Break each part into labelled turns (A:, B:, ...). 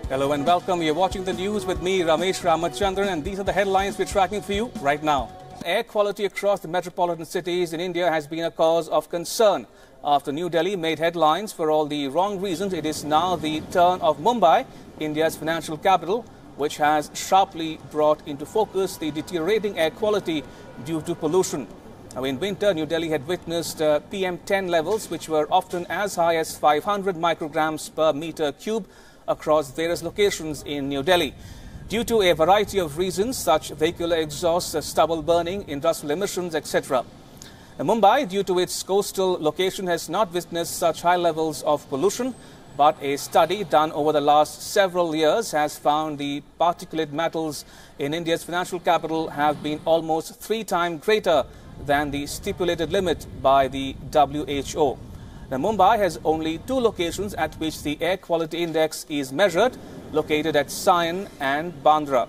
A: Hello and welcome. You're watching the news with me, Ramesh Ramachandran, and these are the headlines we're tracking for you right now. Air quality across the metropolitan cities in India has been a cause of concern. After New Delhi made headlines for all the wrong reasons, it is now the turn of Mumbai, India's financial capital, which has sharply brought into focus the deteriorating air quality due to pollution. Now, in winter, New Delhi had witnessed PM10 levels, which were often as high as 500 micrograms per meter cube across various locations in New Delhi. Due to a variety of reasons, such vehicular exhaust, stubble burning, industrial emissions, etc. Mumbai, due to its coastal location, has not witnessed such high levels of pollution, but a study done over the last several years has found the particulate matters in India's financial capital have been almost 3 times greater than the stipulated limit by the WHO. Now, Mumbai has only 2 locations at which the air quality index is measured, located at Sion and Bandra.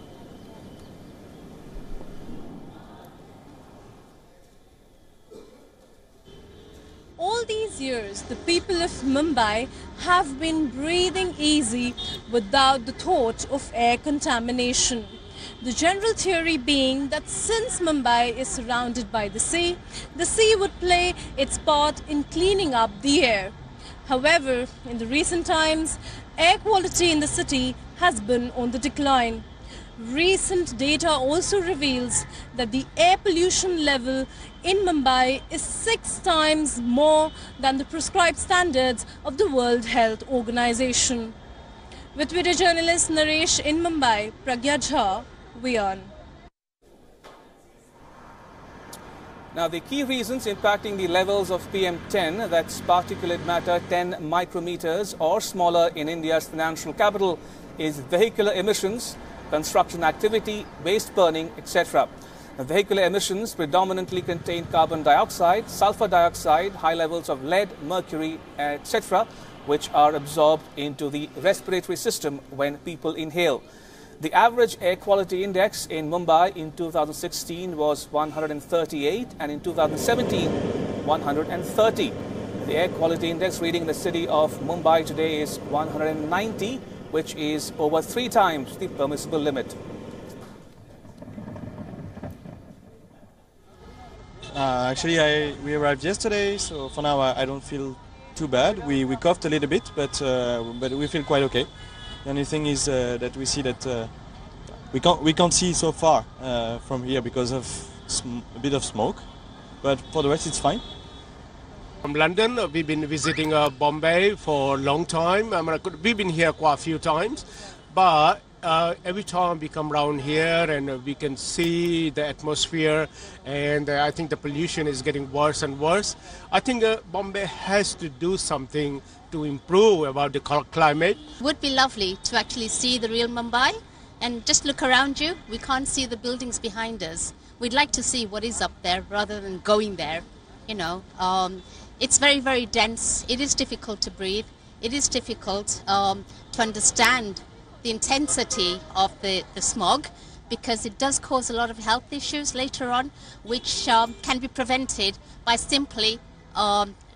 B: All these years, the people of Mumbai have been breathing easy without the thought of air contamination. The general theory being that since Mumbai is surrounded by the sea would play its part in cleaning up the air. However, in the recent times, air quality in the city has been on the decline. Recent data also reveals that the air pollution level in Mumbai is 6 times more than the prescribed standards of the World Health Organization. With video journalist Naresh in Mumbai, Pragya Jha, WION.
A: Now, the key reasons impacting the levels of PM10, that's particulate matter 10 micrometers or smaller in India's financial capital, is vehicular emissions, construction activity, waste burning, etc. Vehicular emissions predominantly contain carbon dioxide, sulfur dioxide, high levels of lead, mercury, etc., which are absorbed into the respiratory system when people inhale. The average air quality index in Mumbai in 2016 was 138 and in 2017, 130. The air quality index reading in the city of Mumbai today is 190, which is over 3 times the permissible limit.
C: We arrived yesterday, so for now I don't feel too bad. We coughed a little bit, but we feel quite okay. The only thing is that we see that we can't see so far from here because of a bit of smoke, but for the rest it's fine.
D: From London, we've been visiting Bombay for a long time. We've been here quite a few times, but every time we come around here and we can see the atmosphere, and I think the pollution is getting worse and worse. I think Bombay has to do something to improve about the climate.
E: Would be lovely to actually see the real Mumbai and just look around you. We can't see the buildings behind us. We'd like to see what is up there rather than going there. You know, it's very, very dense. It is difficult to breathe. It is difficult to understand the intensity of the smog, because it does cause a lot of health issues later on, which can be prevented by simply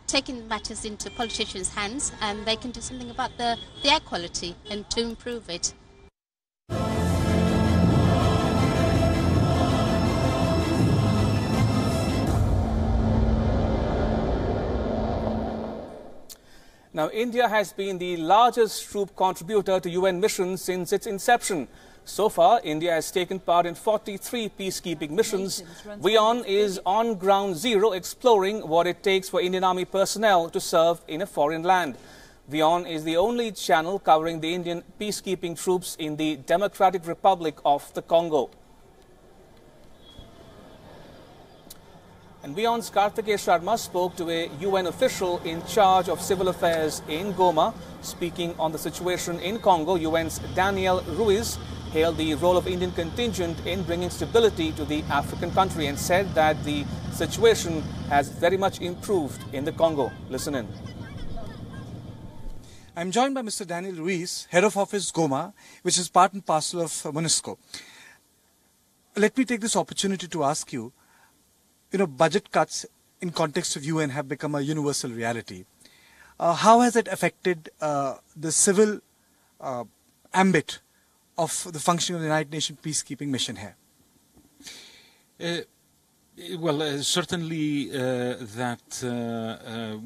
E: taking matters into politicians' hands, and they can do something about the air quality and to improve it.
A: Now, India has been the largest troop contributor to UN missions since its inception. So far, India has taken part in 43 peacekeeping missions. WION is on ground zero, exploring what it takes for Indian Army personnel to serve in a foreign land. WION is the only channel covering the Indian peacekeeping troops in the Democratic Republic of the Congo. And WION's Karthikeya Sharma spoke to a UN official in charge of civil affairs in Goma. Speaking on the situation in Congo, UN's Daniel Ruiz hailed the role of Indian contingent in bringing stability to the African country and said that the situation has very much improved in the Congo. Listen in.
F: I'm joined by Mr. Daniel Ruiz, Head of Office Goma, which is part and parcel of MONUSCO. Let me take this opportunity to ask you, budget cuts in context of UN have become a universal reality. How has it affected the civil ambit of the functioning of the United Nations peacekeeping mission here?
G: Certainly that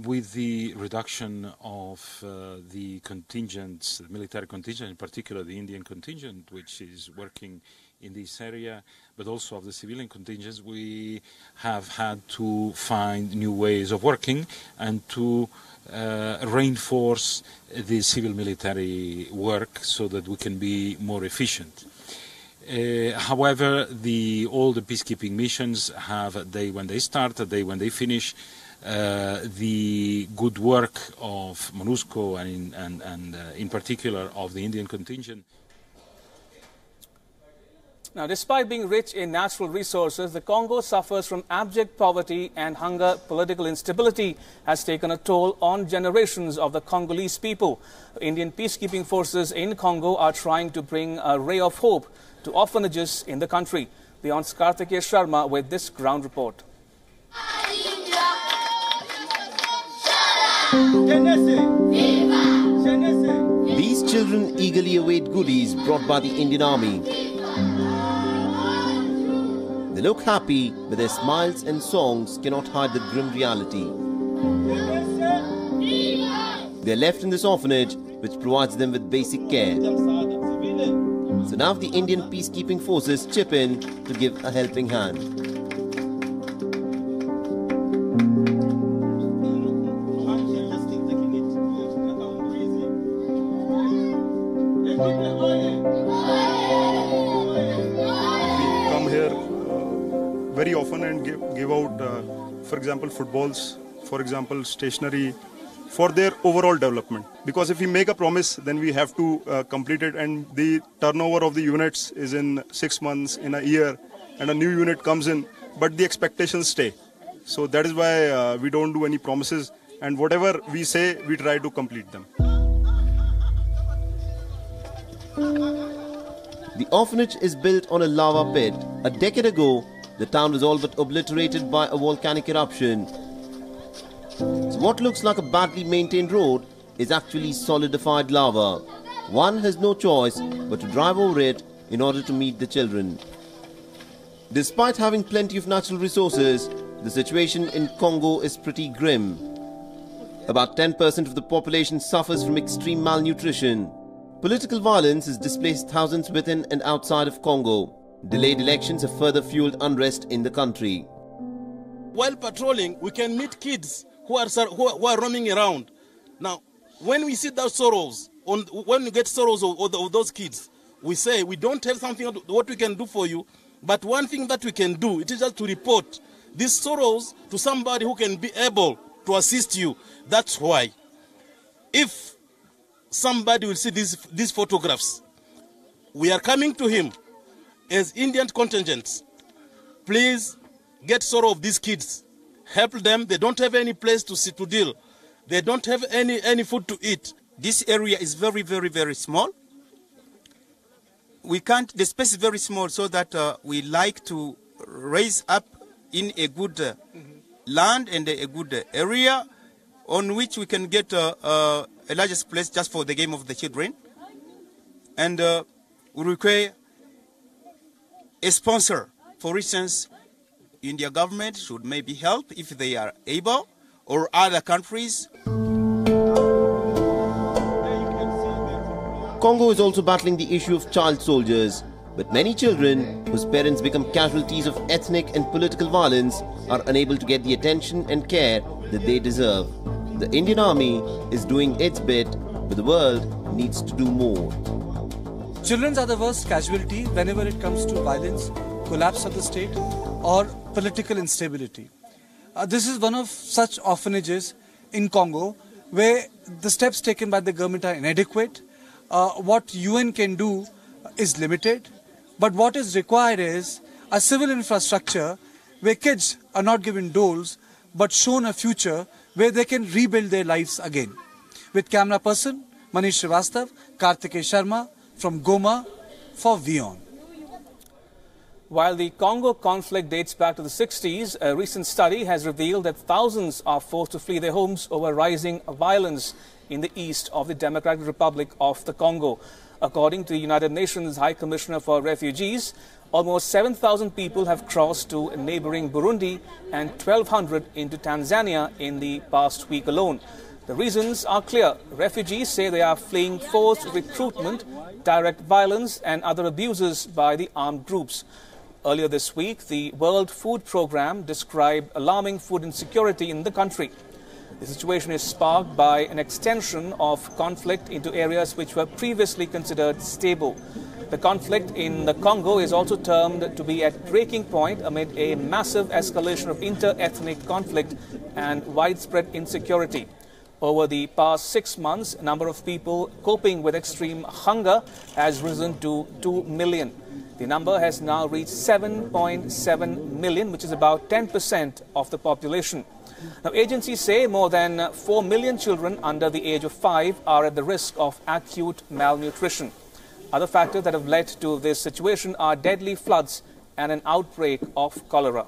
G: with the reduction of the contingents, the military contingent, in particular the Indian contingent, which is working in this area, but also of the civilian contingents, we have had to find new ways of working and to reinforce the civil-military work so that we can be more efficient. However, all the peacekeeping missions have a day when they start, a day when they finish. The good work of MONUSCO and in particular of the Indian contingent.
A: Now, despite being rich in natural resources, the Congo suffers from abject poverty and hunger. Political instability has taken a toll on generations of the Congolese people. Indian peacekeeping forces in Congo are trying to bring a ray of hope to orphanages in the country. WION's Sharma with this ground report.
H: These children eagerly await goodies brought by the Indian Army. They look happy, but their smiles and songs cannot hide the grim reality. They are left in this orphanage, which provides them with basic care. So now the Indian peacekeeping forces chip in to give a helping hand.
I: Very often and give out, for example, footballs, for example, stationery, for their overall development. Because if we make a promise, then we have to complete it, and the turnover of the units is in 6 months, in a year, and a new unit comes in, but the expectations stay. So that is why we don't do any promises, and whatever we say, we try to complete them.
H: The orphanage is built on a lava pit. A decade ago, the town was all but obliterated by a volcanic eruption. So what looks like a badly maintained road is actually solidified lava. One has no choice but to drive over it in order to meet the children. Despite having plenty of natural resources, the situation in Congo is pretty grim. About 10% of the population suffers from extreme malnutrition. Political violence has displaced thousands within and outside of Congo. Delayed elections have further fueled unrest in the country.
J: While patrolling, we can meet kids who are roaming around. Now, when we see those sorrows, when we get sorrows of those kids, we say we don't have something what we can do for you, but one thing that we can do, it is just to report these sorrows to somebody who can be able to assist you. That's why, if somebody will see these photographs, we are coming to him as Indian contingents. Please get sorrow of these kids. Help them. They don't have any place to deal. They don't have any food to eat.
K: This area is very, very, very small. We can't, the space is very small, so that we like to raise up in a good land and a good area on which we can get a largest place just for the game of the children. And we require a sponsor. For instance, India government should maybe help if they are able, or other countries.
H: Congo is also battling the issue of child soldiers, but many children whose parents become casualties of ethnic and political violence are unable to get the attention and care that they deserve. The Indian Army is doing its bit, but the world needs to do more.
F: Children are the worst casualty whenever it comes to violence, collapse of the state, or political instability. This is one of such orphanages in Congo where the steps taken by the government are inadequate. What UN can do is limited, but what is required is a civil infrastructure where kids are not given dolls but shown a future where they can rebuild their lives again. With camera person Manish Srivastav, Sharma from Goma for WION.
A: While the Congo conflict dates back to the 60s, a recent study has revealed that thousands are forced to flee their homes over rising violence in the east of the Democratic Republic of the Congo. According to the United Nations High Commissioner for Refugees, almost 7,000 people have crossed to neighboring Burundi and 1,200 into Tanzania in the past week alone. The reasons are clear. Refugees say they are fleeing forced recruitment, direct violence and other abuses by the armed groups. Earlier this week, the World Food Programme described alarming food insecurity in the country. The situation is sparked by an extension of conflict into areas which were previously considered stable. The conflict in the Congo is also termed to be at breaking point amid a massive escalation of inter-ethnic conflict and widespread insecurity. Over the past 6 months, the number of people coping with extreme hunger has risen to 2 million. The number has now reached 7.7 million, which is about 10% of the population. Now, agencies say more than 4 million children under the age of 5 are at the risk of acute malnutrition. Other factors that have led to this situation are deadly floods and an outbreak of cholera.